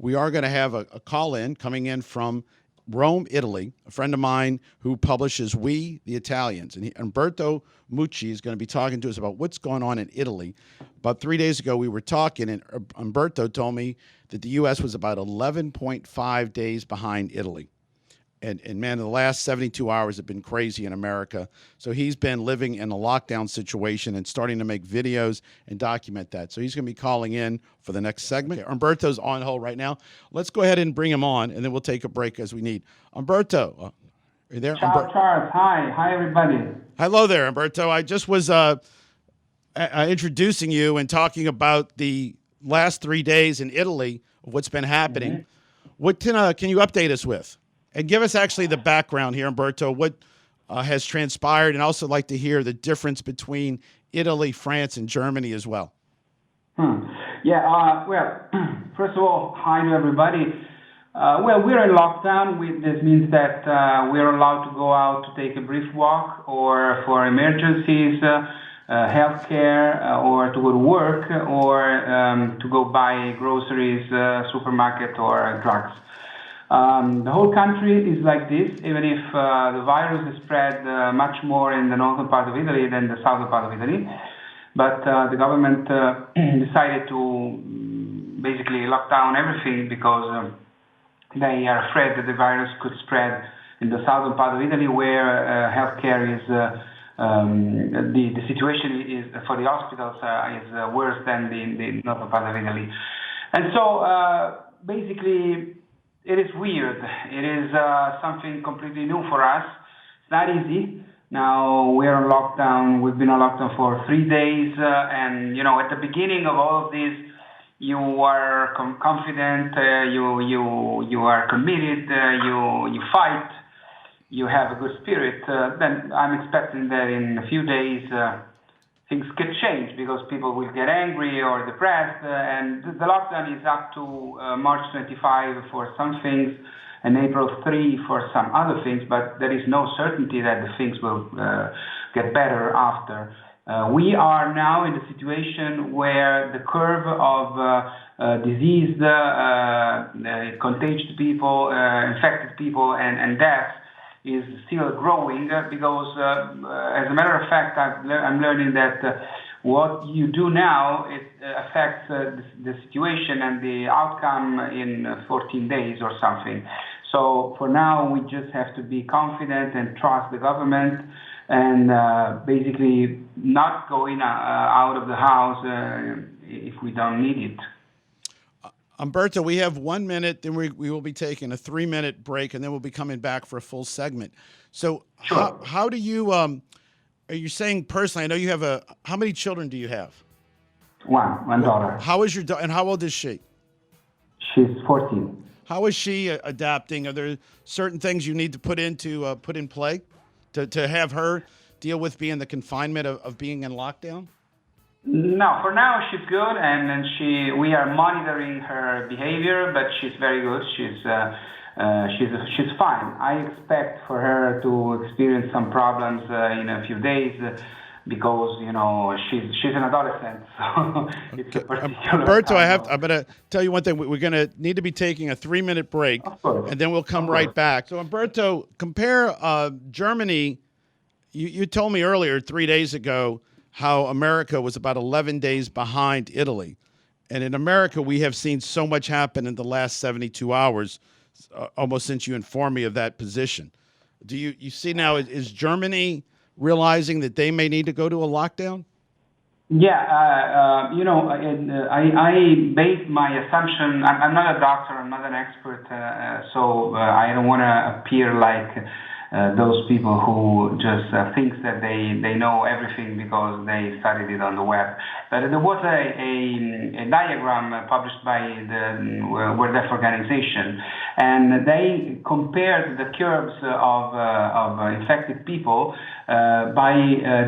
we are going to have a call-in coming in from Rome, Italy, a friend of mine who publishes We, the Italians. And Umberto Mucci is going to be talking to us about what's going on in Italy. About 3 days ago, we were talking, and Umberto told me that the U.S. was about 11.5 days behind Italy. And man, the last 72 hours have been crazy in America. So he's been living in a lockdown situation and starting to make videos and document that. So he's going to be calling in for the next segment. Okay, Umberto's on hold right now. Let's go ahead and bring him on, and then we'll take a break as we need. Umberto, are you there? Ciao, Charles. Hi, everybody. Hello there, Umberto. I just was introducing you and talking about the last 3 days in Italy of what's been happening. Mm-hmm. What can you update us with? And give us actually the background here, Umberto, what has transpired, and also like to hear the difference between Italy, France, and Germany as well. Yeah, well, first of all, hi to everybody. Well, we're in lockdown. This means that we're allowed to go out to take a brief walk or for emergencies, healthcare, or to go to work, or to go buy groceries, supermarket, or drugs. The whole country is like this, even if the virus is spread much more in the northern part of Italy than the southern part of Italy. But the government decided to basically lock down everything because they are afraid that the virus could spread in the southern part of Italy, where healthcare is the situation is for the hospitals is worse than the northern part of Italy. And so basically, it is weird. It is something completely new for us. It's not easy. Now we're on lockdown. We've been on lockdown for 3 days, and at the beginning of all of this, you are confident. You are committed. You fight. You have a good spirit. Then I'm expecting that in a few days things could change because people will get angry or depressed. And the lockdown is up to March 25 for some things and April 3 for some other things, but there is no certainty that the things will get better after. We are now in a situation where the curve of diseased, contagious people, infected people, and deaths is still growing because, as a matter of fact, I'm learning that what you do now it affects the situation and the outcome in 14 days or something. So for now, we just have to be confident and trust the government and basically not going out of the house if we don't need it. Umberto, we have 1 minute, then we will be taking a 3-minute break, and then we'll be coming back for a full segment. So sure. How do you, are you saying personally, I know you have how many children do you have? One daughter. How is your daughter, and how old is she? She's 14. How is she adapting? Are there certain things you need to put in play to have her deal with being the confinement of being in lockdown? No, for now she's good, and we are monitoring her behavior, but she's very good. She's fine. I expect for her to experience some problems in a few days because she's an adolescent, so it's a particular. Umberto, I'm gonna tell you one thing. We're gonna need to be taking a 3-minute break, and then we'll come right back. So Umberto, compare Germany. You told me earlier 3 days ago how America was about 11 days behind Italy. And in America, we have seen so much happen in the last 72 hours, almost since you informed me of that position. Do you see now, is Germany realizing that they may need to go to a lockdown? Yeah, I base my assumption, I'm not a doctor, I'm not an expert, so I don't want to appear like those people who just think that they know everything because they studied it on the web. But there was a diagram published by the World Health Organization, and they compared the curves of infected people by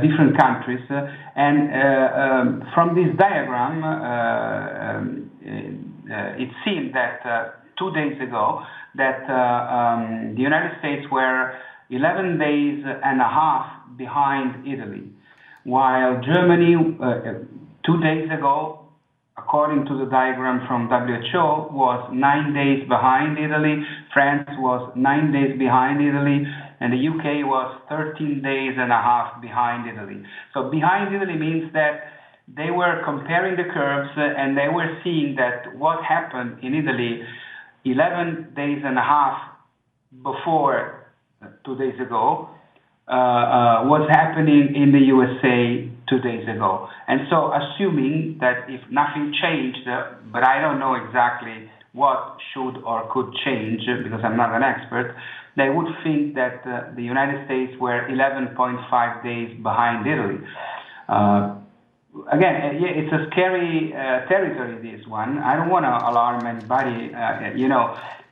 different countries. And from this diagram, it seemed that 2 days ago that the United States were 11 days and a half behind Italy, while Germany 2 days ago according to the diagram from WHO, was 9 days behind Italy. France was 9 days behind Italy. And the UK was 13 days and a half behind Italy. So behind Italy means that they were comparing the curves and they were seeing that what happened in Italy 11 days and a half before 2 days ago was happening in the USA 2 days ago. And so assuming that if nothing changed, but I don't know exactly what should or could change because I'm not an expert, they would think that the United States were 11.5 days behind Italy. Again, it's a scary territory, this one. I don't want to alarm anybody.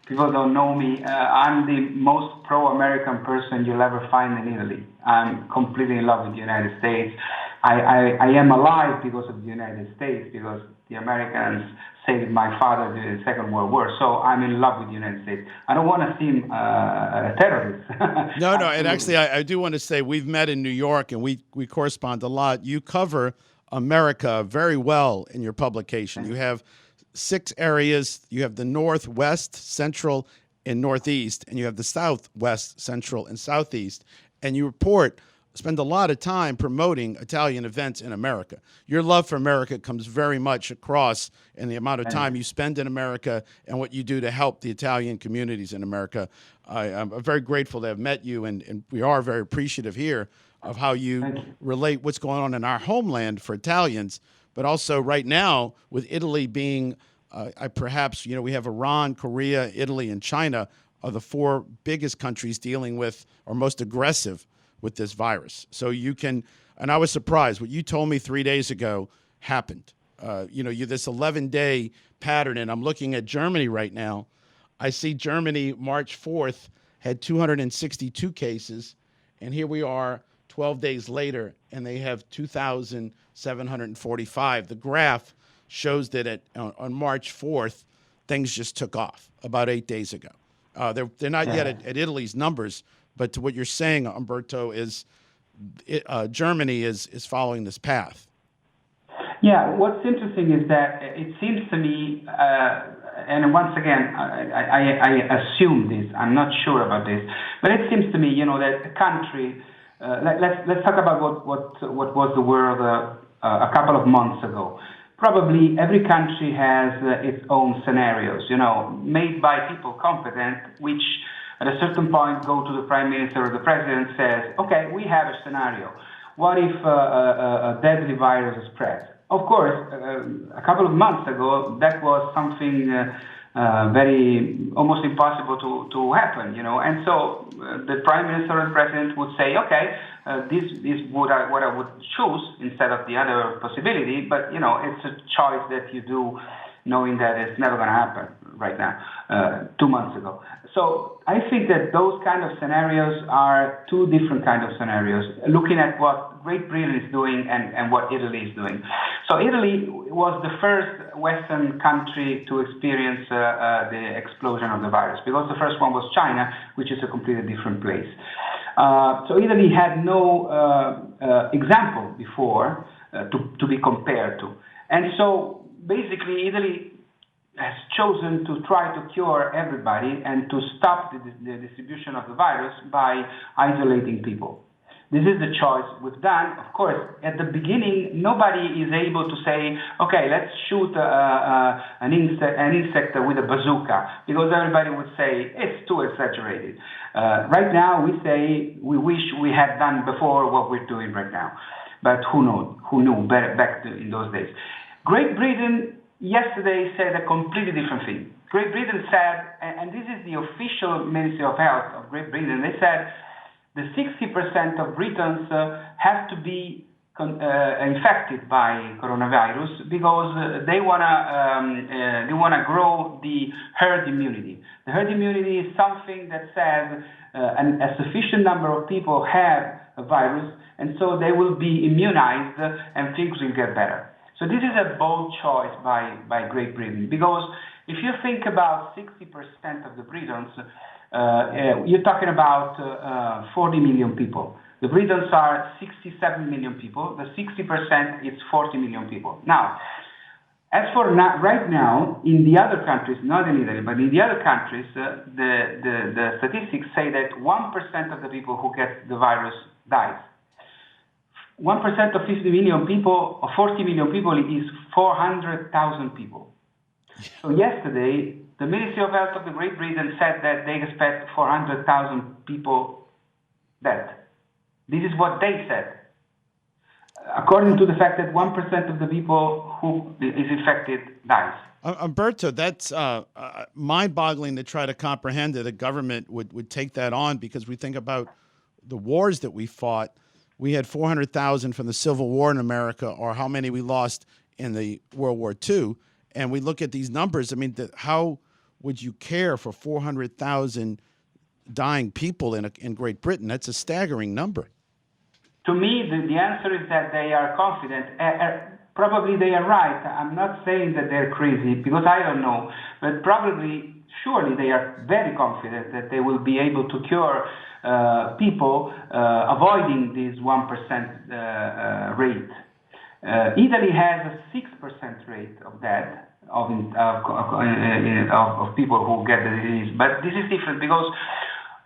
People don't know me. I'm the most pro-American person you'll ever find in Italy. I'm completely in love with the United States. I am alive because of the United States, because the Americans saved my father during the Second World War. So I'm in love with the United States. I don't want to seem a terrorist. No, and actually I do want to say we've met in New York and we correspond a lot. You cover America very well in your publication. You have 6 areas. You have the North, West, Central, and Northeast, and you have the South, West, Central, and Southeast. And you spend a lot of time promoting Italian events in America. Your love for America comes very much across in the amount of time you spend in America and what you do to help the Italian communities in America. I'm very grateful to have met you, and we are very appreciative here of how you relate what's going on in our homeland for Italians, but also right now with Italy being, we have Iran, Korea, Italy, and China are the 4 biggest countries dealing with or most aggressive with this virus. So and I was surprised. What you told me 3 days ago happened. This 11-day pattern, and I'm looking at Germany right now. I see Germany March 4th had 262 cases, and here we are 12 days later, and they have 2,745. The graph shows that on March 4th, things just took off about 8 days ago. They're not yet at Italy's numbers, but to what you're saying, Umberto, is Germany is following this path. Yeah, what's interesting is that it seems to me, and once again, I assume this, I'm not sure about this, but it seems to me, that the country, let's talk about what was the world a couple of months ago. Probably every country has its own scenarios, made by people competent, which at a certain point go to the prime minister or the president, says, okay, we have a scenario. What if a deadly virus spreads? Of course, a couple of months ago, that was something very almost impossible to happen, And so the prime minister and president would say, okay, this is what I would choose instead of the other possibility, but it's a choice that you do knowing that it's never going to happen right now, 2 months ago. So I think that those kind of scenarios are 2 different kind of scenarios, looking at what Great Britain is doing and what Italy is doing. So Italy was the first Western country to experience the explosion of the virus, because the first one was China, which is a completely different place. So Italy had no example before to be compared to. And so basically Italy has chosen to try to cure everybody and to stop the distribution of the virus by isolating people. This is the choice we've done. Of course, at the beginning, nobody is able to say, okay, let's shoot an insect with a bazooka, because everybody would say it's too exaggerated. Right now, we say we wish we had done before what we're doing right now. But who knew back in those days? Great Britain yesterday said a completely different thing. Great Britain said, and this is the official Ministry of Health of Great Britain, they said the 60% of Britons have to be infected by coronavirus because they wanna grow the herd immunity. The herd immunity is something that says a sufficient number of people have a virus, and so they will be immunized and things will get better. So this is a bold choice by Great Britain, because if you think about 60% of the Britons, you're talking about 40 million people. The Britons are 67 million people. The 60% is 40 million people. Now, As for right now, in the other countries, not in Italy, but in the other countries, the statistics say that 1% of the people who get the virus dies. 1% of 50 million people, or 40 million people, is 400,000 people. So yesterday, the Ministry of Health of the Great Britain said that they expect 400,000 people dead. This is what they said, according to the fact that 1% of the people who is infected dies. Umberto, that's mind-boggling to try to comprehend that a government would take that on, because we think about the wars that we fought. We had 400,000 from the Civil War in America, or how many we lost in the World War II. And we look at these numbers. I mean, how would you care for 400,000 dying people in Great Britain? That's a staggering number. To me, the answer is that they are confident. Probably they are right. I'm not saying that they're crazy, because I don't know. But surely they are very confident that they will be able to cure people avoiding this 1% rate. Italy has a 6% rate of death of people who get the disease. But this is different because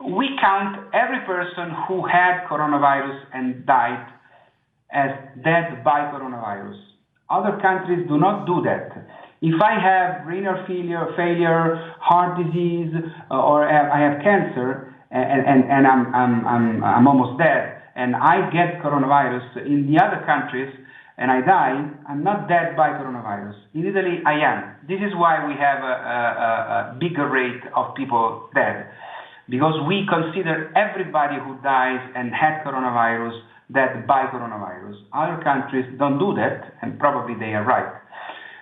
we count every person who had coronavirus and died as dead by coronavirus. Other countries do not do that. If I have renal failure, heart disease, or I have cancer, and I'm almost dead, and I get coronavirus in the other countries, and I die, I'm not dead by coronavirus. In Italy, I am. This is why we have a bigger rate of people dead, because we consider everybody who dies and had coronavirus dead by coronavirus. Other countries don't do that, and probably they are right.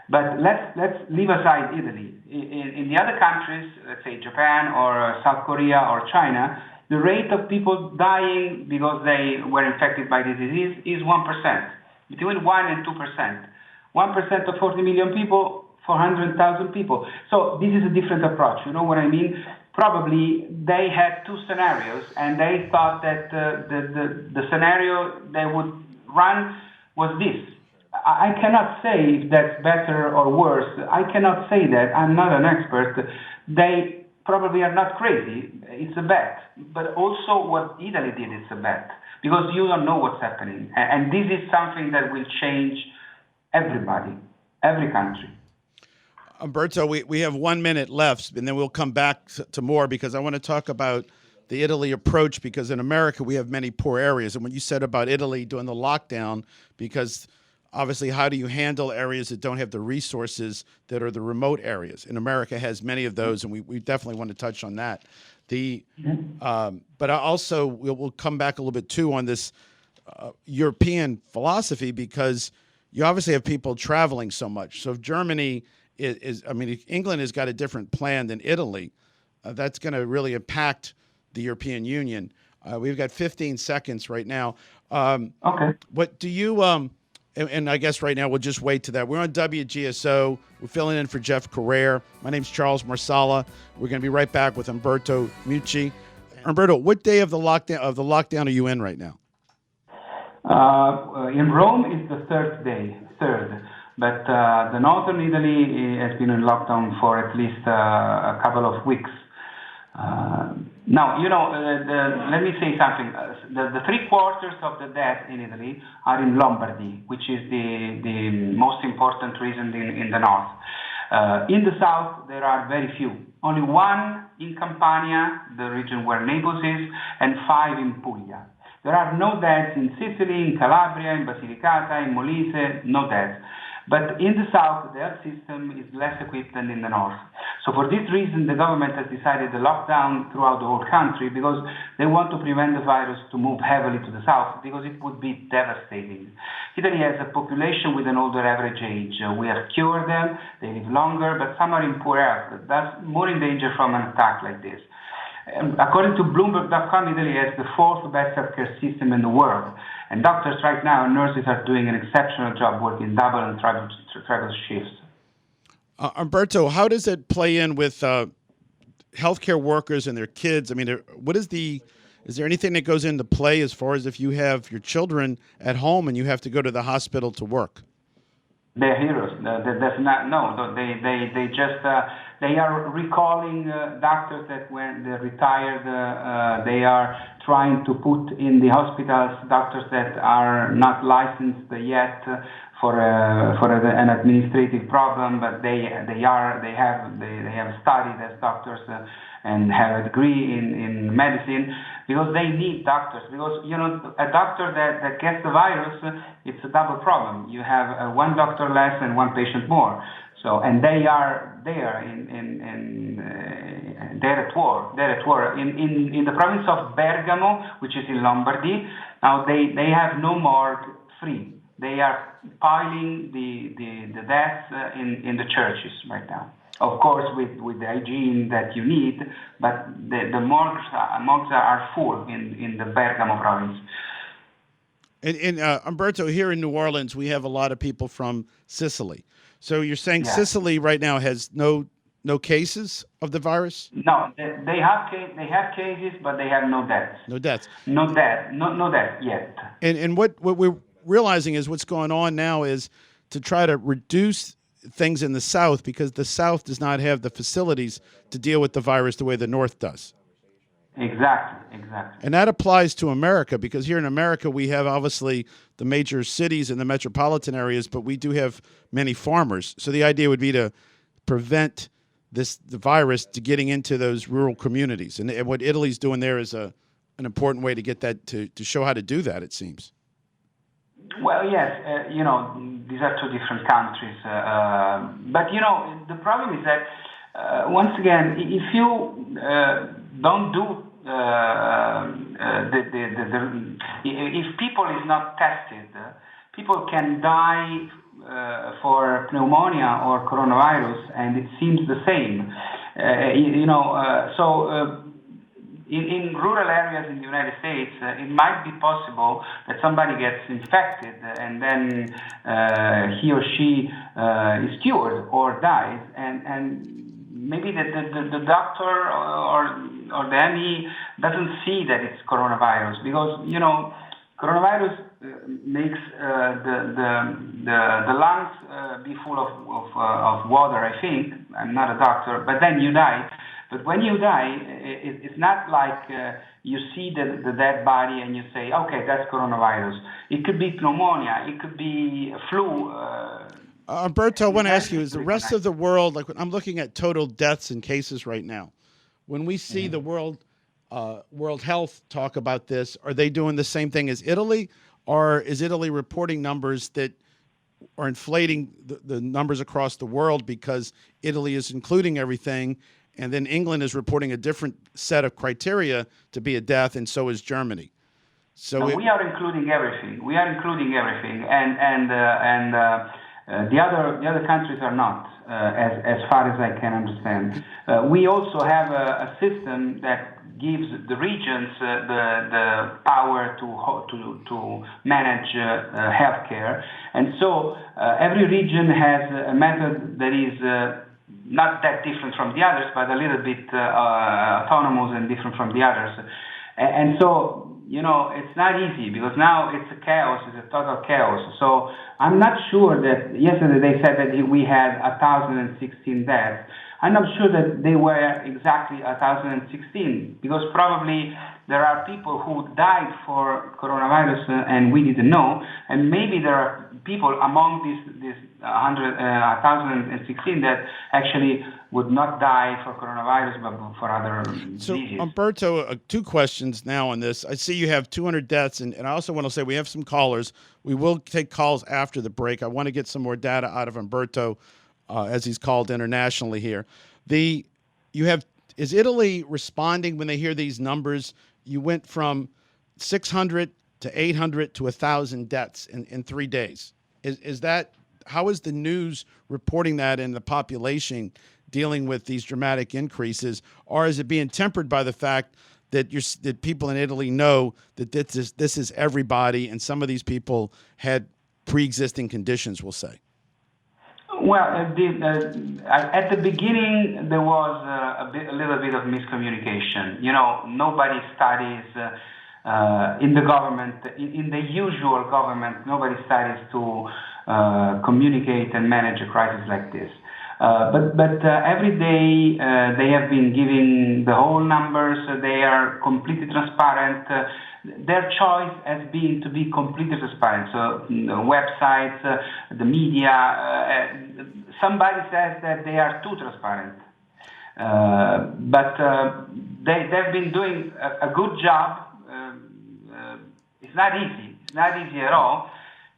But let's leave aside Italy. In the other countries, let's say Japan or South Korea or China, the rate of people dying because they were infected by the disease is 1%, between 1 and 2%. 1% of 40 million people, 400,000 people. So this is a different approach. You know what I mean? Probably they had two scenarios, and they thought that the scenario they would run was this. I cannot say if that's better or worse. I cannot say that. I'm not an expert. They probably are not crazy. It's a bet. But also what Italy did is a bet, because you don't know what's happening. And this is something that will change everybody, every country. Umberto, we have 1 minute left, and then we'll come back to more, because I want to talk about the Italy approach, because in America we have many poor areas. And what you said about Italy doing the lockdown, because obviously, how do you handle areas that don't have the resources that are the remote areas? And America has many of those, and we definitely want to touch on that. But also, we'll come back a little bit, too, on this European philosophy, because you obviously have people traveling so much. So if Germany if England has got a different plan than Italy, that's going to really impact the European Union. We've got 15 seconds right now. Okay. What do you... And I guess right now we'll just wait to that. We're on WGSO. We're filling in for Jeff Carrere. My name's Charles Marsala. We're going to be right back with Umberto Mucci. Umberto, what day of the lockdown are you in right now? In Rome is the third. But the northern Italy has been in lockdown for at least a couple of weeks. Now, let me say something. The 3/4 of the deaths in Italy are in Lombardy, which is the most important region in the north. In the south, there are very few. Only 1 in Campania, the region where Naples is, and 5 in Puglia. There are no deaths in Sicily, in Calabria, in Basilicata, in Molise, no deaths. But in the south, the health system is less equipped than in the north. So for this reason, the government has decided the lockdown throughout the whole country, because they want to prevent the virus to move heavily to the south, because it would be devastating. Italy has a population with an older average age. We have cured them, they live longer, but some are in poor health. That's more in danger from an attack like this. According to Bloomberg.com, Italy has the 4th best healthcare system in the world. And doctors right now and nurses are doing an exceptional job working double and triple shifts. Umberto, how does it play in with healthcare workers and their kids? I mean, is there anything that goes into play as far as if you have your children at home and you have to go to the hospital to work? They're heroes. That's not no. They just they are recalling doctors that when they retired. They are trying to put in the hospitals doctors that are not licensed yet for an administrative problem, but they have studied as doctors. And have a degree in medicine, because they need doctors. Because a doctor that gets the virus, it's a double problem. You have one doctor less and one patient more. So, and they are there they're at war. They're at war in the province of Bergamo, which is in Lombardy. Now they have no morgue free. They are piling the deaths in the churches right now. Of course, with the hygiene that you need, but the morgues are full in the Bergamo province. And Umberto, here in New Orleans, we have a lot of people from Sicily. So you're saying Sicily right now has no cases of the virus? No, they have cases, but they have no deaths. No deaths. No death yet. And what we're realizing is what's going on now is to try to reduce things in the South, because the South does not have the facilities to deal with the virus the way the North does. Exactly. And that applies to America, because here in America we have obviously the major cities and the metropolitan areas, but we do have many farmers. So the idea would be to prevent the virus to getting into those rural communities. And what Italy's doing there is an important way to get that to show how to do that, it seems. Well, yes, these are two different countries. But, the problem is that, once again, if you don't do if people is not tested, people can die for pneumonia or coronavirus, and it seems the same. In rural areas in the United States, it might be possible that somebody gets infected and then he or she is cured or dies, and maybe the doctor or the ME doesn't see that it's coronavirus, because coronavirus makes the lungs be full of water. I think, I'm not a doctor, but then you die. But when you die, it's not like you see the dead body and you say, okay, that's coronavirus. It could be pneumonia. It could be flu. Umberto, I want to ask you, is the rest of the world, like I'm looking at total deaths and cases right now, when we see the World Health talk about this, are they doing the same thing as Italy? Or is Italy reporting numbers that are inflating the numbers across the world because Italy is including everything, and then England is reporting a different set of criteria to be a death, and so is Germany? So we are including everything. And the other countries are not, as far as I can understand. We also have a system that gives the regions the power to manage healthcare, and so every region has a method that is not that different from the others, but a little bit autonomous and different from the others. And so, it's not easy, because now it's a chaos, it's a total chaos. So I'm not sure that, yesterday they said that we had 1,016 deaths. I'm not sure that they were exactly 1,016, because probably there are people who died for coronavirus and we didn't know, and maybe there are people among these 1,016 that actually would not die for coronavirus, but for other diseases. Umberto, two questions now on this. I see you have 200 deaths, and I also want to say we have some callers. We will take calls after the break. I want to get some more data out of Umberto as he's called internationally here. Is Italy responding when they hear these numbers? You went from 600 to 800 to 1,000 deaths in 3 days. How is the news reporting that in the population dealing with these dramatic increases, or is it being tempered by the fact that that people in Italy know that this is everybody, and some of these people had pre-existing conditions, we'll say? Well, at the beginning there was a little bit of miscommunication. Nobody studies in the government, in the usual government. Nobody studies to communicate and manage a crisis like this. But every day they have been giving the whole numbers. They are completely transparent. Their choice has been to be completely transparent. So the websites, the media, somebody says that they are too transparent. But they've been doing a good job. It's not easy. It's not easy at all.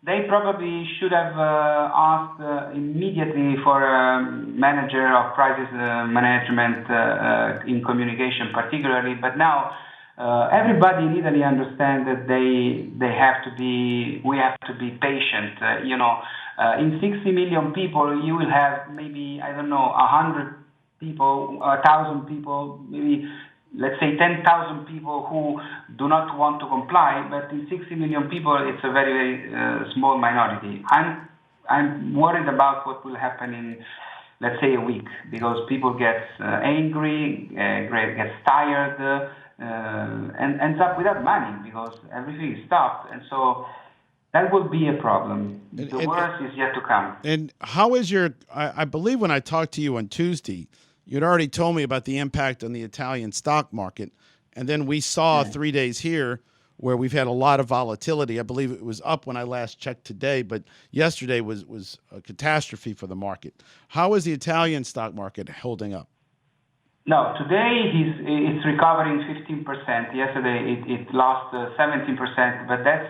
They probably should have asked immediately for a manager of crisis management in communication particularly, but now everybody in Italy understands that we have to be patient. In 60 million people, you will have maybe, 100 people, 1,000 people, maybe let's say 10,000 people who do not want to comply, but in 60 million people, it's a very, very small minority. I'm worried about what will happen in, let's say, a week, because people get angry, gets tired, and ends up without money because everything is stopped. And so that will be a problem. The worst is yet to come. And how is I believe when I talked to you on Tuesday, you'd already told me about the impact on the Italian stock market. And then we saw 3 days here where we've had a lot of volatility. I believe it was up when I last checked today, but yesterday was a catastrophe for the market. How is the Italian stock market holding up? No, today it's recovering 15%. Yesterday it lost 17%, but that's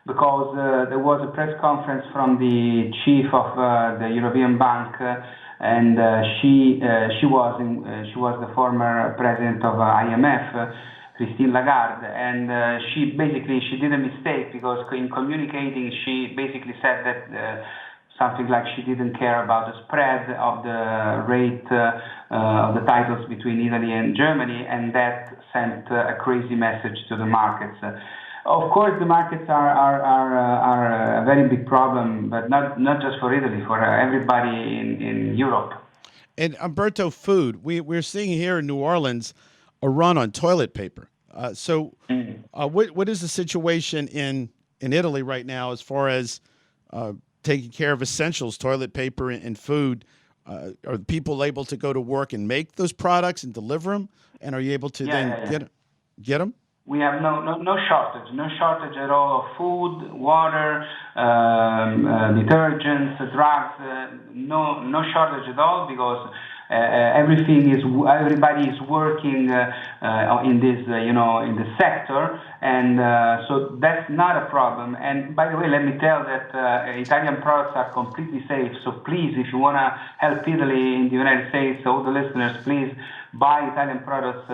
because there was a press conference from the chief of the European Bank, and she was the former president of IMF, Christine Lagarde, and she did a mistake because in communicating she basically said that something like she didn't care about the spread of the rate of the titles between Italy and Germany, and that sent a crazy message to the markets. Of course, the markets are a very big problem, but not just for Italy, for everybody in Europe. And Umberto, food. We're seeing here in New Orleans a run on toilet paper. What is the situation in Italy right now as far as taking care of essentials, toilet paper and food? Are people able to go to work and make those products and deliver them? And are you able to get them? We have no shortage at all of food, water, detergents, drugs. No shortage at all because everybody is working in this in the sector, and so that's not a problem. And by the way, let me tell that Italian products are completely safe. So please, if you want to help Italy in the United States, all the listeners, please buy Italian products.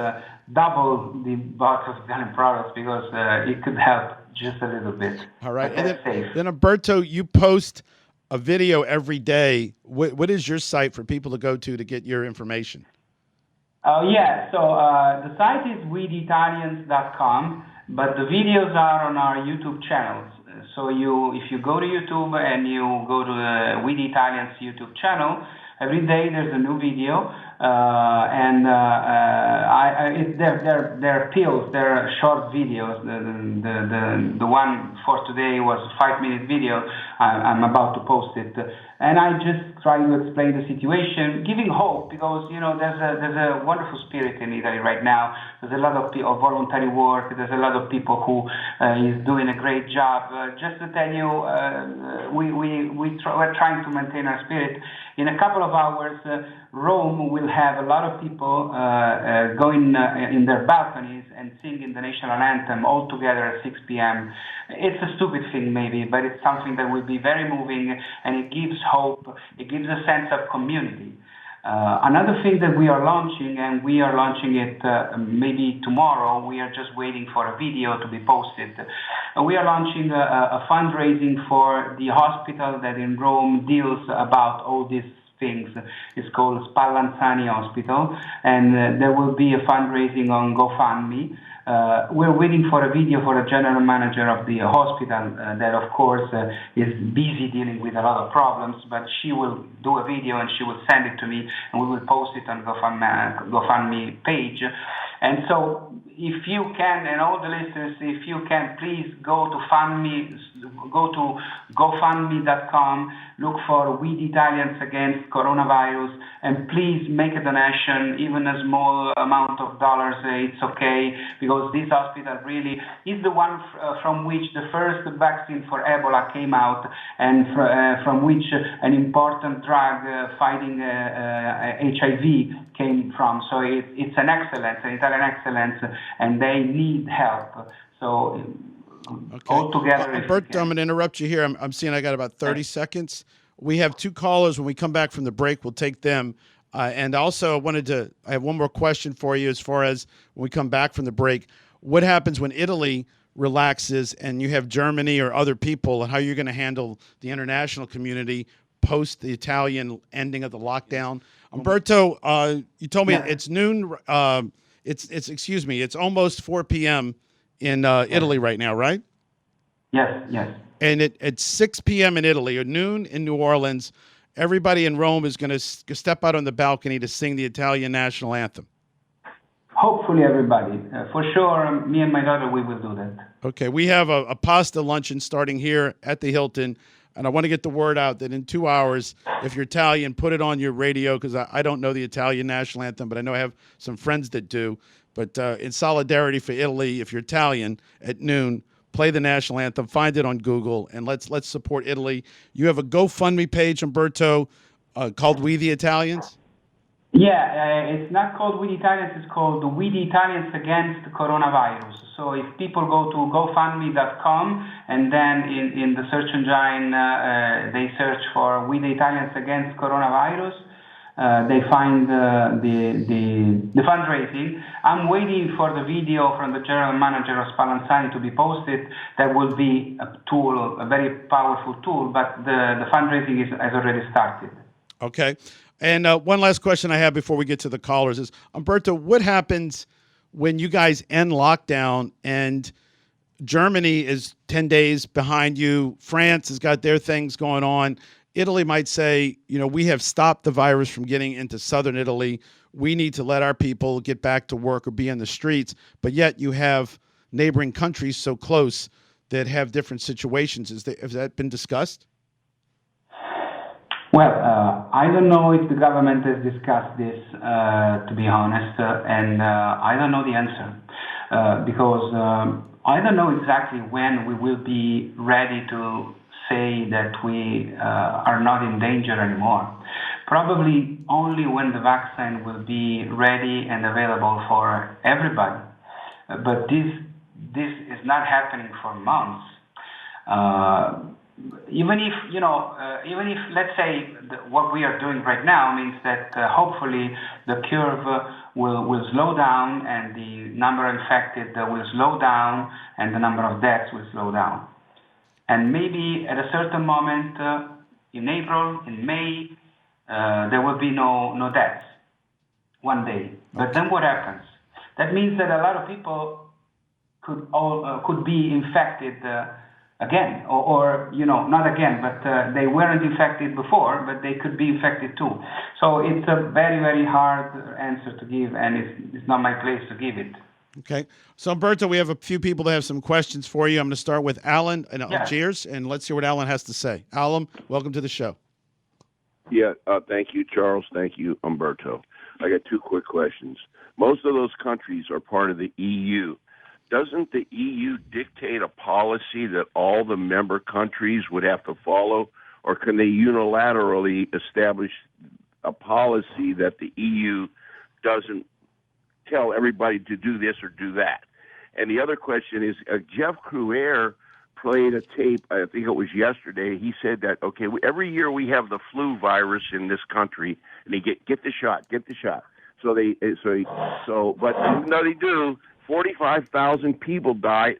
Double the box of Italian products because it could help just a little bit. All right, and then Umberto, you post a video every day. What is your site for people to go to get your information? Yeah, so the site is wetheitalians.com, but the videos are on our YouTube channels. So if you go to YouTube and you go to the We the Italians YouTube channel, every day there's a new video, and they're pills, they're short videos. The one for today was a 5-minute video. I'm about to post it, and I just try to explain the situation, giving hope, because there's a wonderful spirit in Italy right now. There's a lot of voluntary work. There's a lot of people who is doing a great job. Just to tell you, we're trying to maintain our spirit. In a couple of hours, Rome will have a lot of people going in their balconies and singing the national anthem all together at 6 p.m. It's a stupid thing maybe, but it's something that will be very moving, and it gives hope. It gives a sense of community. Another thing that we are launching, and we are launching it maybe tomorrow, we are just waiting for a video to be posted. We are launching a fundraising for the hospital that in Rome deals about all these things. It's called Spallanzani Hospital, and there will be a fundraising on GoFundMe. We're waiting for a video for the general manager of the hospital that, of course, is busy dealing with a lot of problems, but she will do a video and she will send it to me, and we will post it on GoFundMe page. And so if you can, and all the listeners, if you can, please go to go to GoFundMe.com, look for We the Italians Against Coronavirus, and please make a donation, even a small amount of dollars. It's okay, because this hospital really is the one from which the first vaccine for Ebola came out, and from which an important drug fighting HIV came from. So it's an excellence, an Italian excellence, and they need help. So all together. Umberto, I'm going to interrupt you here. I'm seeing I got about 30 seconds. We have two callers. When we come back from the break, we'll take them. And also, I have one more question for you as far as when we come back from the break. What happens when Italy relaxes and you have Germany or other people, and how you're going to handle the international community post the Italian ending of the lockdown? Umberto, you told me it's noon. It's almost 4 p.m. in Italy right now, right? Yes. And it's 6 p.m. in Italy, or noon in New Orleans. Everybody in Rome is going to step out on the balcony to sing the Italian national anthem. Hopefully everybody. For sure, me and my daughter, we will do that. Okay, we have a pasta luncheon starting here at the Hilton, and I want to get the word out that in 2 hours, if you're Italian, put it on your radio, because I don't know the Italian national anthem, but I know I have some friends that do. But in solidarity for Italy, if you're Italian, at noon, play the national anthem, find it on Google, and let's support Italy. You have a GoFundMe page, Umberto, called We the Italians? Yeah, it's not called We the Italians, it's called We the Italians Against Coronavirus. So if people go to GoFundMe.com, and then in the search engine they search for We the Italians Against Coronavirus, they find the fundraising. I'm waiting for the video from the general manager of Spallanzani to be posted. That will be a tool, a very powerful tool, but the fundraising has already started. Okay. And one last question I have before we get to the callers is, Umberto, what happens when you guys end lockdown and Germany is 10 days behind you, France has got their things going on, Italy might say, we have stopped the virus from getting into southern Italy. We need to let our people get back to work or be in the streets. But yet you have neighboring countries so close that have different situations. Has that been discussed? Well, I don't know if the government has discussed this, to be honest, and I don't know the answer, because I don't know exactly when we will be ready to say that we are not in danger anymore. Probably only when the vaccine will be ready and available for everybody. But this is not happening for months. Even if let's say what we are doing right now means that hopefully the curve will slow down, and the number of infected will slow down, and the number of deaths will slow down. And maybe at a certain moment in April, in May, there will be no deaths one day. But then what happens? That means that a lot of people could be infected again, or not again, but they weren't infected before, but they could be infected too. So it's a very, very hard answer to give, and it's not my place to give it. Okay. So, Umberto, we have a few people that have some questions for you. I'm going to start with Alan in Algiers, and let's hear what Alan has to say. Alan, welcome to the show. Yeah, thank you, Charles. Thank you, Umberto. I got two quick questions. Most of those countries are part of the EU. Doesn't the EU dictate a policy that all the member countries would have to follow, or can they unilaterally establish a policy that the EU doesn't tell everybody to do this or do that? And the other question is, Jeff Crouere played a tape, I think it was yesterday. He said that, okay, every year we have the flu virus in this country, and they get the shot. But even though they do, 45,000 people die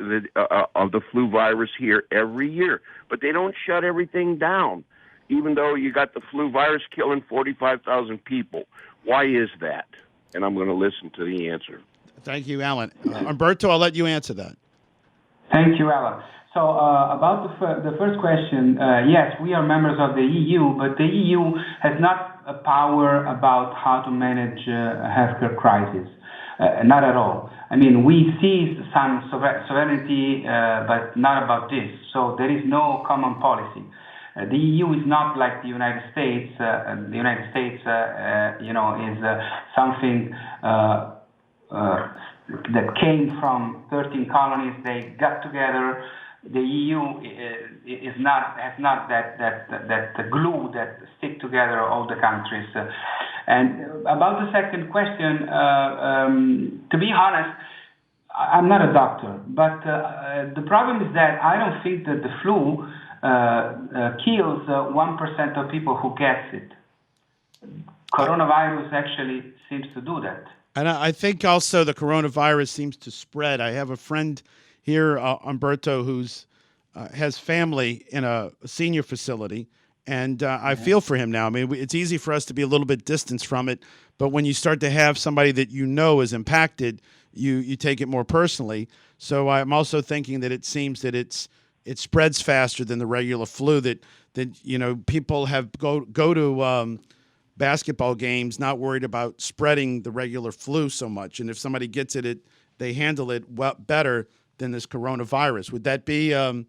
of the flu virus here every year. But they don't shut everything down, even though you got the flu virus killing 45,000 people. Why is that? And I'm going to listen to the answer. Thank you, Alan. Umberto, I'll let you answer that. Thank you, Alan. So about the first question, yes, we are members of the EU, but the EU has not a power about how to manage a healthcare crisis. Not at all. I mean, we seized some sovereignty, but not about this. So there is no common policy. The EU is not like the United States. The United States, is something that came from 13 colonies. They got together. The EU has not that glue that stick together all the countries. And about the second question, to be honest, I'm not a doctor, but the problem is that I don't think that the flu kills 1% of people who gets it. Coronavirus actually seems to do that. And I think also the coronavirus seems to spread. I have a friend here, Umberto, who's has family in a senior facility, and I feel for him now. I mean, it's easy for us to be a little bit distanced from it, but when you start to have somebody that you know is impacted, you take it more personally. So I'm also thinking that it seems that it spreads faster than the regular flu. That people have go to basketball games not worried about spreading the regular flu so much, and if somebody gets it, they handle it better than this coronavirus. Would that be a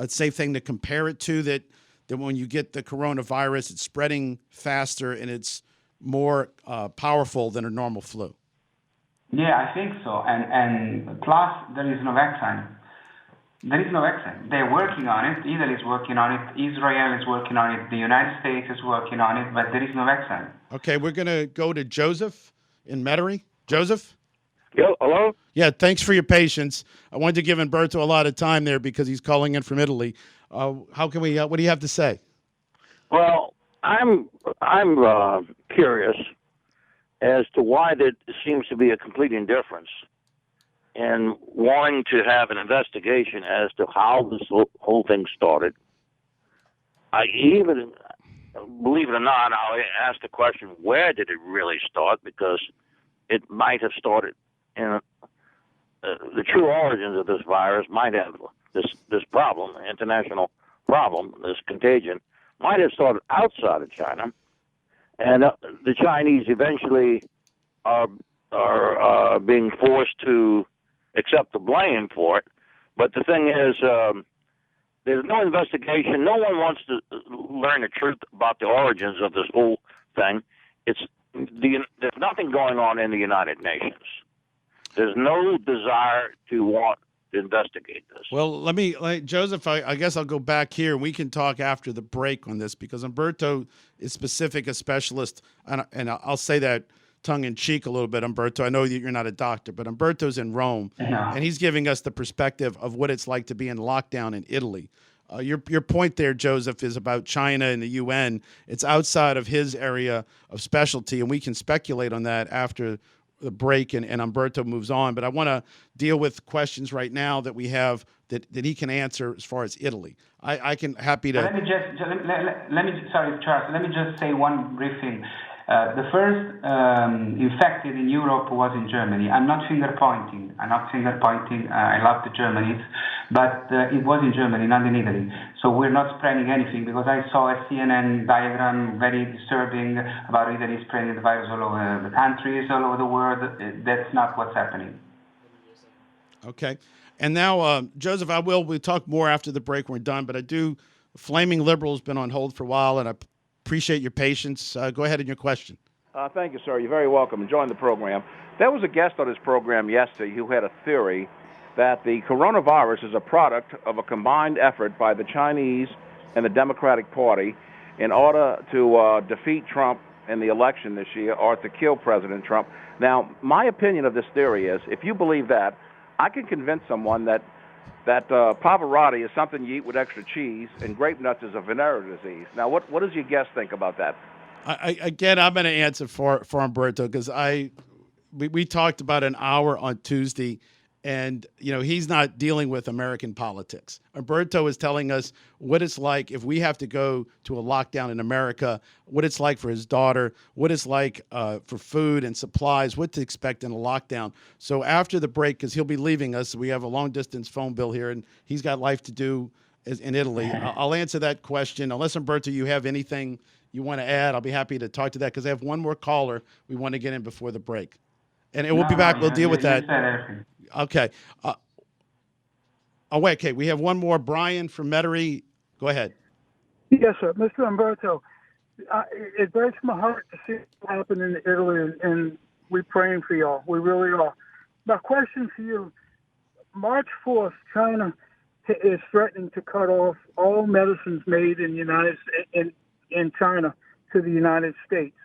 safe thing to compare it to? That when you get the coronavirus, it's spreading faster and it's more powerful than a normal flu. Yeah, I think so. And plus, there is no vaccine. There is no vaccine. They're working on it. Italy is working on it. Israel is working on it. The United States is working on it, but there is no vaccine. Okay, we're going to go to Joseph in Metairie. Joseph? Hello? Yeah, thanks for your patience. I wanted to give Umberto a lot of time there because he's calling in from Italy. How can we? What do you have to say? Well, I'm curious as to why there seems to be a complete indifference in wanting to have an investigation as to how this whole thing started. I even, believe it or not, I'll ask the question, where did it really start? Because it might have started in the true origins of this virus might have this problem, international problem, this contagion, might have started outside of China, and the Chinese eventually are being forced to accept the blame for it. But the thing is, there's no investigation. No one wants to learn the truth about the origins of this whole thing. There's nothing going on in the United Nations. There's no desire to want to investigate this. Well, Joseph, I guess I'll go back here. We can talk after the break on this because Umberto is a specialist, and I'll say that tongue-in-cheek a little bit, Umberto. I know that you're not a doctor, but Umberto's in Rome, and he's giving us the perspective of what it's like to be in lockdown in Italy. Your point there, Joseph, is about China and the UN. It's outside of his area of specialty, and we can speculate on that after the break and Umberto moves on. But I want to deal with questions right now that we have that he can answer as far as Italy. I can happy to. Sorry, Charles. Let me just say one brief thing. The first infected in Europe was in Germany. I'm not finger pointing. I love the Germans, but it was in Germany, not in Italy. So we're not spreading anything because I saw a CNN diagram very disturbing about Italy spreading the virus all over the countries, all over the world. That's not what's happening. Okay. And now, Joseph, we'll talk more after the break when we're done, but Flaming Liberal's been on hold for a while, and I appreciate your patience. Go ahead in your question. Thank you, sir. You're very welcome. Enjoying the program. There was a guest on this program yesterday who had a theory that the coronavirus is a product of a combined effort by the Chinese and the Democratic Party in order to defeat Trump in the election this year or to kill President Trump. Now, my opinion of this theory is, if you believe that, I can convince someone that Pavarotti is something you eat with extra cheese, and grape nuts is a venereal disease. Now, what does your guest think about that? Again, I'm going to answer for Umberto because we talked about an hour on Tuesday, and he's not dealing with American politics. Umberto is telling us what it's like if we have to go to a lockdown in America, what it's like for his daughter, what it's like for food and supplies, what to expect in a lockdown. So after the break, because he'll be leaving us, we have a long-distance phone bill here, and he's got life to do in Italy. I'll answer that question. Unless, Umberto, you have anything you want to add, I'll be happy to talk to that because I have one more caller we want to get in before the break. and we'll be back. We'll deal with that. You said everything. Okay. Wait. Okay, we have one more. Brian from Metairie. Go ahead. Yes, sir. Mr. Umberto, it breaks my heart to see what happened in Italy, and we're praying for y'all. We really are. My question for you, March 4th, China is threatening to cut off all medicines made in China to the United States.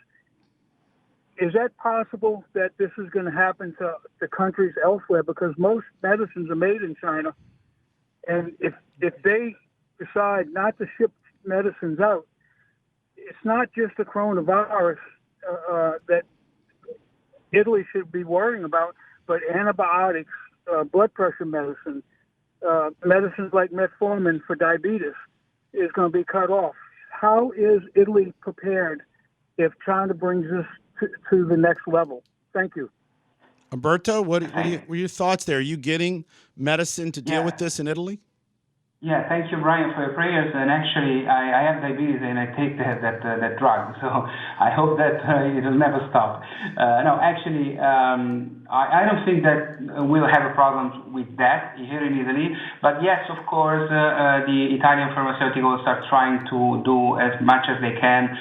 Is that possible that this is going to happen to the countries elsewhere? Because most medicines are made in China, and if they decide not to ship medicines out, it's not just the coronavirus that Italy should be worrying about, but antibiotics, blood pressure medicine, medicines like metformin for diabetes is going to be cut off. How is Italy prepared if China brings this to the next level? Thank you. Umberto, what were your thoughts there? Are you getting medicine to deal with this in Italy? Yeah, thank you, Brian, for your prayers. And actually, I have diabetes and I take that drug, so I hope that it will never stop. No, actually, I don't think that we'll have a problem with that here in Italy. But yes, of course, the Italian pharmaceuticals are trying to do as much as they can.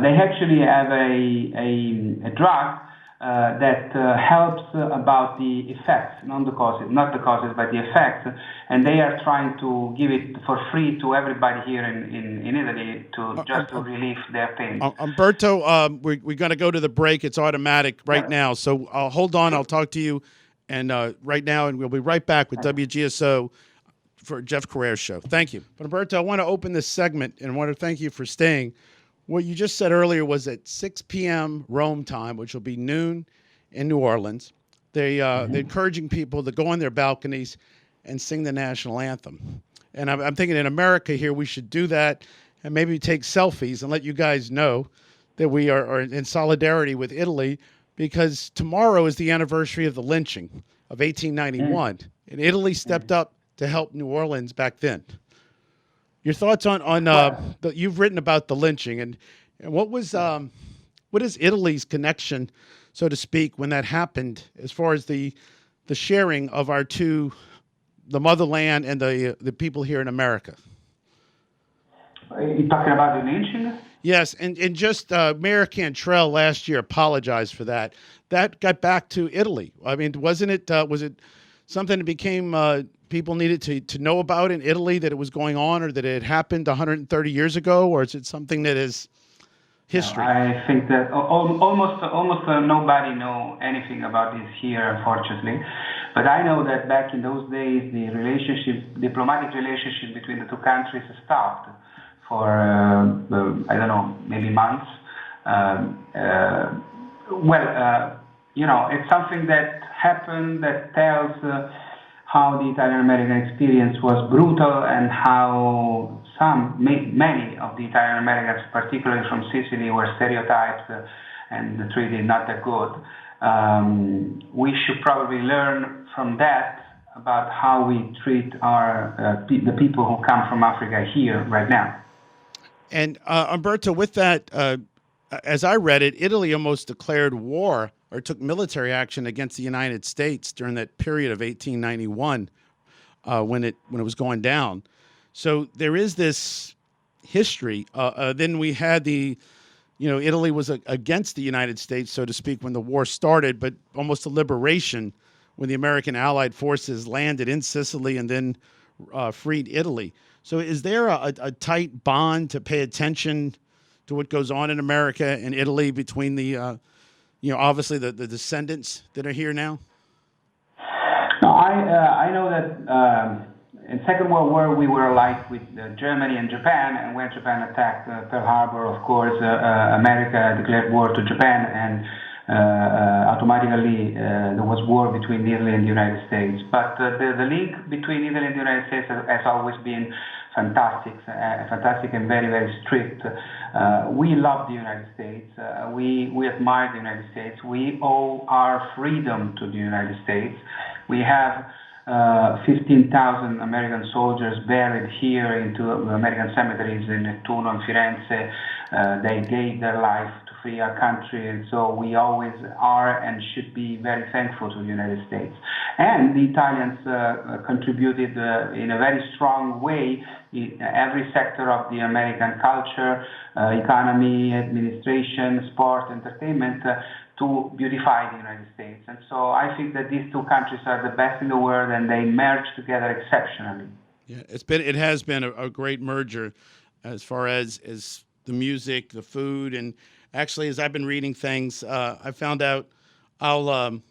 They actually have a drug that helps about the effects, not the causes, but the effects, and they are trying to give it for free to everybody here in Italy to relieve their pain. Umberto, we're going to go to the break. It's automatic right now, so hold on. I'll talk to you and right now, and we'll be right back with WGSO for Jeff Carrera's show. Thank you. But Umberto, I want to open this segment and want to thank you for staying. What you just said earlier was at 6 p.m. Rome time, which will be noon in New Orleans. They're encouraging people to go on their balconies and sing the national anthem. And I'm thinking in America here we should do that and maybe take selfies and let you guys know that we are in solidarity with Italy, because tomorrow is the anniversary of the lynching of 1891. And Italy stepped up to help New Orleans back then. Your thoughts on you've written about the lynching, and what is Italy's connection, so to speak, when that happened, as far as the sharing of the motherland and the people here in America? Are you talking about the lynching? Yes, and just Mayor Cantrell last year apologized for that. That got back to Italy. I mean, wasn't it? Was it something that became people needed to know about in Italy, that it was going on, or that it had happened 130 years ago, or is it something that is history? I think that almost nobody know anything about this here, unfortunately. But I know that back in those days, the diplomatic relationship between the two countries stopped for I don't know, maybe months. It's something that happened that tells how the Italian-American experience was brutal, and how many of the Italian-Americans, particularly from Sicily, were stereotyped and treated not that good. We should probably learn from that about how we treat the people who come from Africa here right now. And Umberto, with that, as I read it, Italy almost declared war or took military action against the United States during that period of 1891 when it was going down. So there is this history. Then we had Italy was against the United States, so to speak, when the war started, but almost a liberation when the American Allied forces landed in Sicily and then freed Italy. So is there a tight bond to pay attention to what goes on in America and Italy between the obviously the descendants that are here now? No, I know that in Second World War we were allied with Germany and Japan, and when Japan attacked Pearl Harbor, of course, America declared war to Japan, and automatically there was war between Italy and the United States. But the link between Italy and the United States has always been fantastic and very, very strict. We love the United States. We admire the United States. We owe our freedom to the United States. We have 15,000 American soldiers buried here into American cemeteries in Nettuno and Firenze. They gave their life to free country, and so we always are and should be very thankful to the United States. And the Italians contributed in a very strong way in every sector of the American culture, economy, administration, sport, entertainment, to beautify the United States. And so I think that these two countries are the best in the world, and they merge together exceptionally. Yeah, it has been a great merger as far as the music, the food, and actually, as I've been reading things, I found out we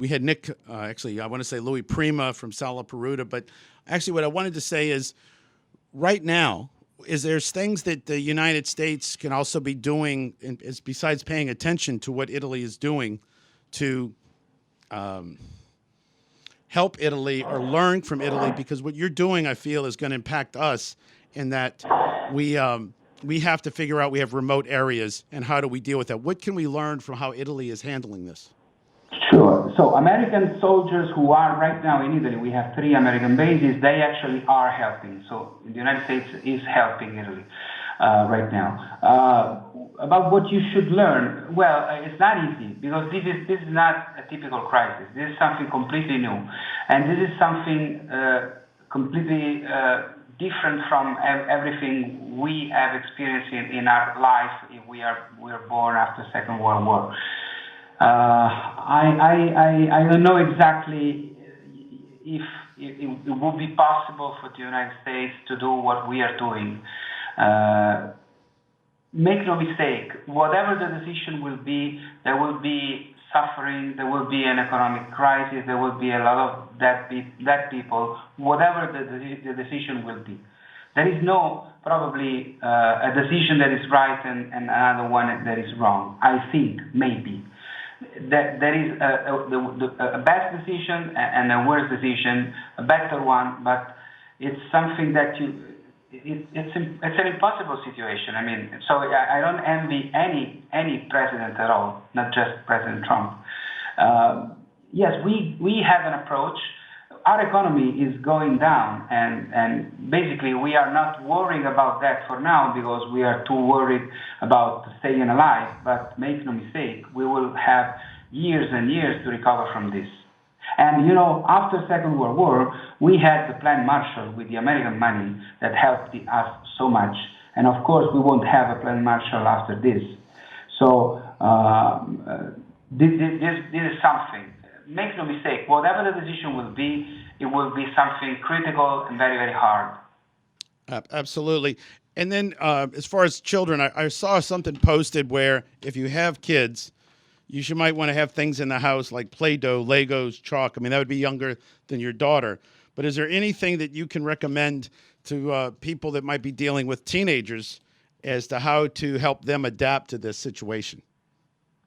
had Nick, actually, I want to say Louis Prima from Sala Peruta, but actually what I wanted to say is right now, there's things that the United States can also be doing, besides paying attention to what Italy is doing to help Italy or learn from Italy, because what you're doing, I feel, is going to impact us in that we have to figure out we have remote areas and how do we deal with that. What can we learn from how Italy is handling this? Sure. So American soldiers who are right now in Italy, we have 3 American bases, they actually are helping. So the United States is helping Italy right now. About what you should learn, well, it's not easy because this is not a typical crisis. This is something completely new. And this is something completely different from everything we have experienced in our life if we were born after Second World War. I don't know exactly if it would be possible for the United States to do what we are doing. Make no mistake, whatever the decision will be, there will be suffering, there will be an economic crisis, there will be a lot of dead people, whatever the decision will be. There is no probably a decision that is right and another one that is wrong. I think, maybe. That there is a best decision and a worse decision, a better one, but it's something that it's an impossible situation. I mean, so I don't envy any president at all, not just President Trump. Yes, we have an approach. Our economy is going down, and basically we are not worrying about that for now because we are too worried about staying alive. But make no mistake, we will have years and years to recover from this. And after Second World War, we had the Plan Marshall with the American money that helped us so much. And of course, we won't have a Plan Marshall after this. So this is something. Make no mistake, whatever the decision will be, it will be something critical and very, very hard. Absolutely. And then as far as children, I saw something posted where if you have kids, you might want to have things in the house like Play-Doh, Legos, chalk. I mean, that would be younger than your daughter. But is there anything that you can recommend to people that might be dealing with teenagers as to how to help them adapt to this situation?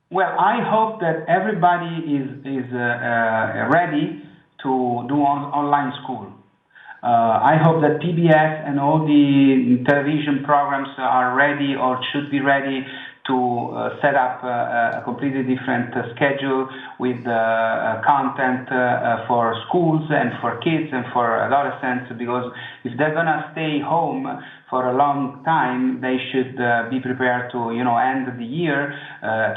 Well, I hope that everybody is ready to do online school. I hope that PBS and all the television programs are ready or should be ready to set up a completely different schedule with content for schools and for kids and for adolescents, because if they're going to stay home for a long time, they should be prepared to, end the year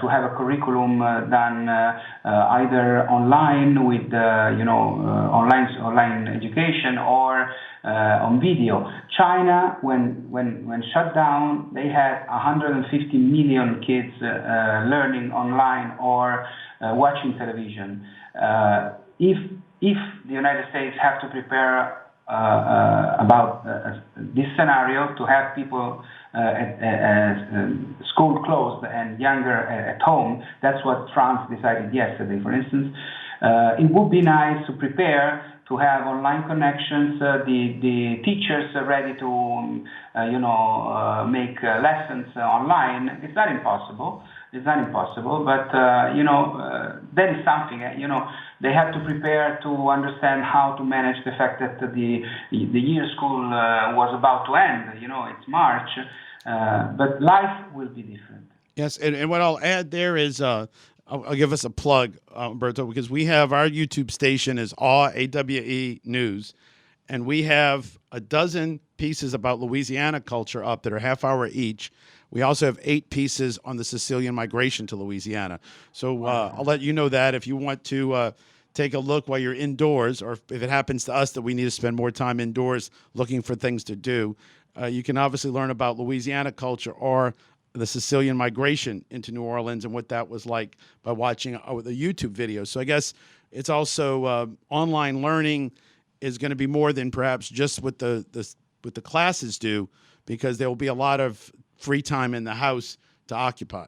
to have a curriculum done either online with, online education or on video. China, when shut down, they had 150 million kids learning online or watching television. If the United States have to prepare about this scenario to have people school closed and younger at home, that's what France decided yesterday, for instance. It would be nice to prepare to have online connections, the teachers are ready to, make lessons online. It's not impossible. But, that is something, they have to prepare to understand how to manage the fact that the year school was about to end. It's March, but life will be different. Yes, and what I'll add there is I'll give us a plug, Umberto, because we have our YouTube station is AWE News, and we have a dozen pieces about Louisiana culture up that are half hour each. We also have 8 pieces on the Sicilian migration to Louisiana. So I'll let you know that if you want to take a look while you're indoors, or if it happens to us that we need to spend more time indoors looking for things to do, you can obviously learn about Louisiana culture or the Sicilian migration into New Orleans and what that was like by watching the YouTube videos. So I guess it's also online learning is going to be more than perhaps just what the classes do, because there will be a lot of free time in the house to occupy.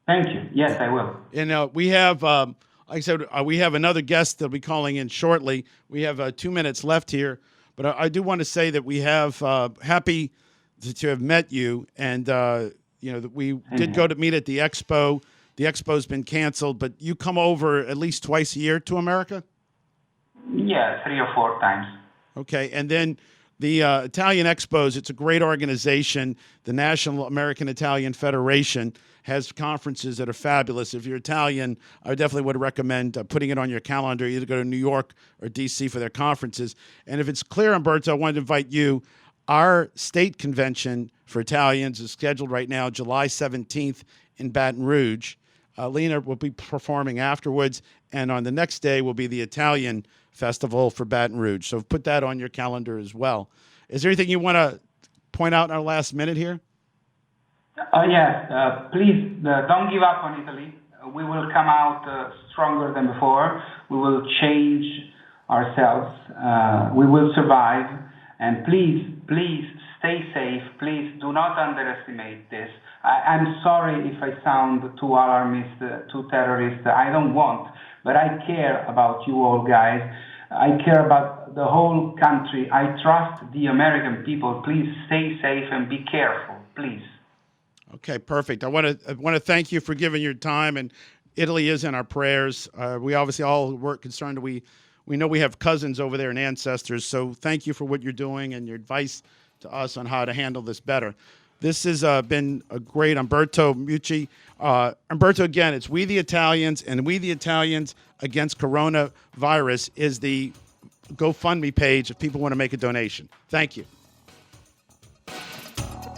Thank you. Yes, I will. And we have, like I said, we have another guest that'll be calling in shortly. We have 2 minutes left here, but I do want to say that we have happy to have met you, and that we did go to meet at the expo. The expo's been canceled, but you come over at least twice a year to America? Yeah, 3 or 4 times. Okay, and then the Italian Expos, it's a great organization. The National American Italian Federation has conferences that are fabulous. If you're Italian, I definitely would recommend putting it on your calendar, either go to New York or D.C. for their conferences. And if it's clear, Umberto, I wanted to invite you. Our state convention for Italians is scheduled right now, July 17th in Baton Rouge. Lena will be performing afterwards, and on the next day will be the Italian Festival for Baton Rouge. So put that on your calendar as well. Is there anything you want to point out in our last minute here? Yes, please don't give up on Italy. We will come out stronger than before. We will change ourselves. We will survive. And please stay safe. Please do not underestimate this. I'm sorry if I sound too alarmist, too terrorist. I don't want, but I care about you all guys. I care about the whole country. I trust the American people. Please stay safe and be careful, please. Okay, perfect. I want to thank you for giving your time, and Italy is in our prayers. We obviously all were concerned. We know we have cousins over there and ancestors, so thank you for what you're doing and your advice to us on how to handle this better. This has been a great Umberto Mucci. Umberto, again, it's We the Italians, and We the Italians Against Coronavirus is the GoFundMe page if people want to make a donation. Thank you.